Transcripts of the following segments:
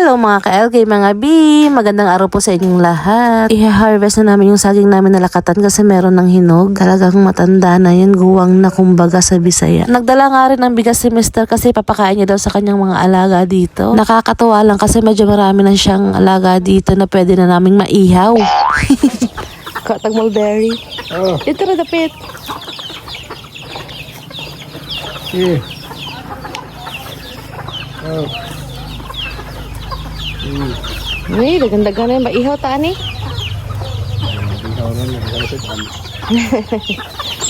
Hello mga ka-LK, mga B! Magandang araw po sa inyong lahat. I-harvest na namin yung saging namin na lakatan kasi meron ng hinog. Talagang matanda na yun, guwang na kumbaga sa Bisaya. Nagdala nga rin ng bigas si Mr. kasi papakain niya daw sa kanyang mga alaga dito. Nakakatuwa lang kasi medyo marami na siyang alaga dito na pwede na naming maihaw. Katag mulberry. Oh, Ito na dapit. yeah. Oh. Uy, dagan-dagan na yung maihaw ta ni.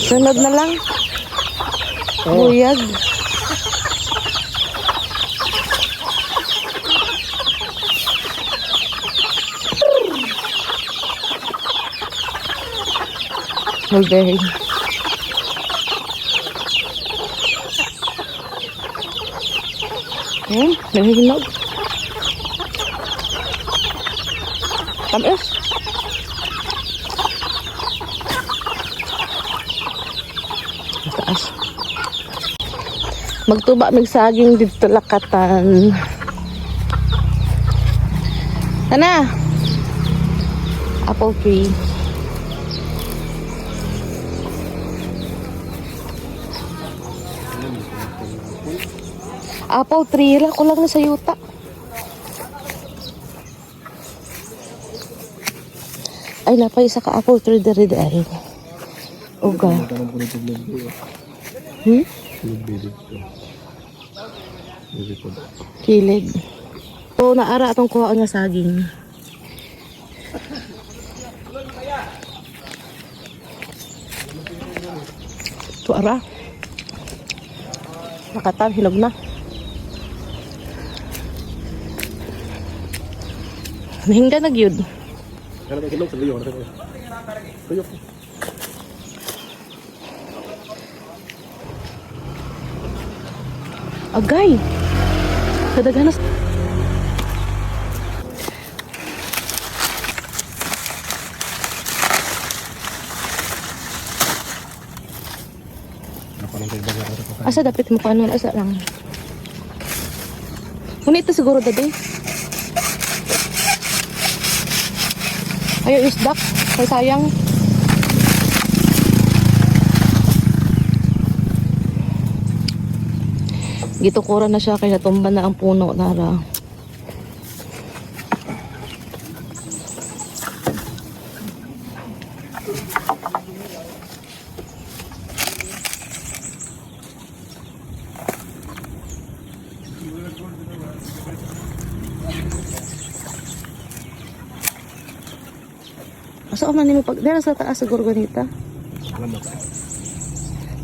Sunod na lang. Oh. Buyag. Mulberry. Naghihinog. Tamis. Taas. Magtuba magsaging dito lakatan. Tana. Apple tree. Apple tree lang ko lang na sa yuta. Ay, napay isa ka apple tree dere ay. Uga. Kilig. So, naara atong kuha nga saging. Ito ara. Nakatan, hinog na. Mahingga na gyud. Agay. Kadaganas. Asa dapat mo kanon asa lang. Ngunit ito siguro dadi. Ayaw isdak. Ay sayang. Gitukuran na siya kaya natumba na ang puno nara. Asa man nimo pag dira sa taas siguro ganita.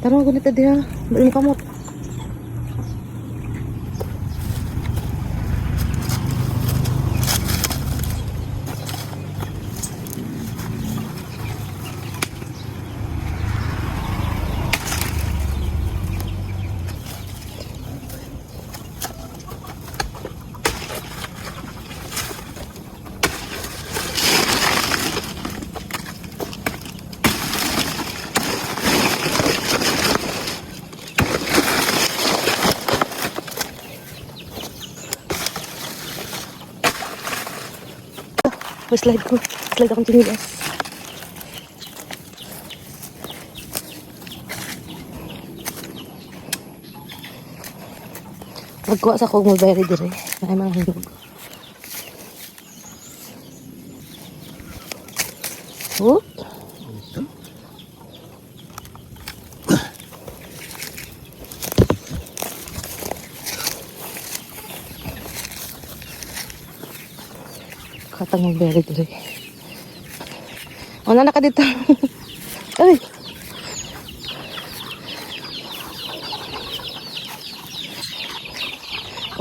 Tara ganita diha. Bali mo kamot. Slide ko. Slide akong tinigas. Magkuha sa kong mulberry dire. Ay mga hinog. Oh. Katang mulberry dire. Una na ka dito. Ay.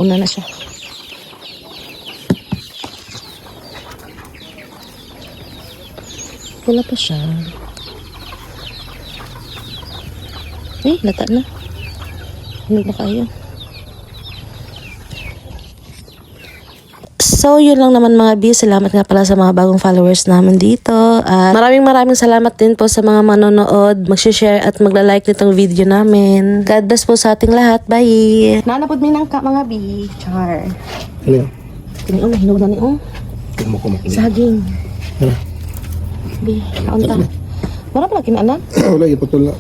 Una na siya. Wala pa siya. Eh, lata na. Hinog na kayo. So, yun lang naman mga B. Salamat nga pala sa mga bagong followers namin dito. At maraming salamat din po sa mga manonood, mag-share at magla-like nitong video namin. God bless po sa ating lahat. Bye! Nanapod minang ka mga B. Char. Ano? Kini oh, hinog na ni oh. Kumakumak niya. Saging. Bi, kaunta. Wala pala kinaanan? Wala, ipatol na.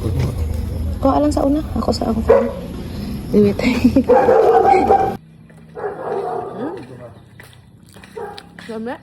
Ko alang sa una. Ako sa ako sa una. Wait. Dami.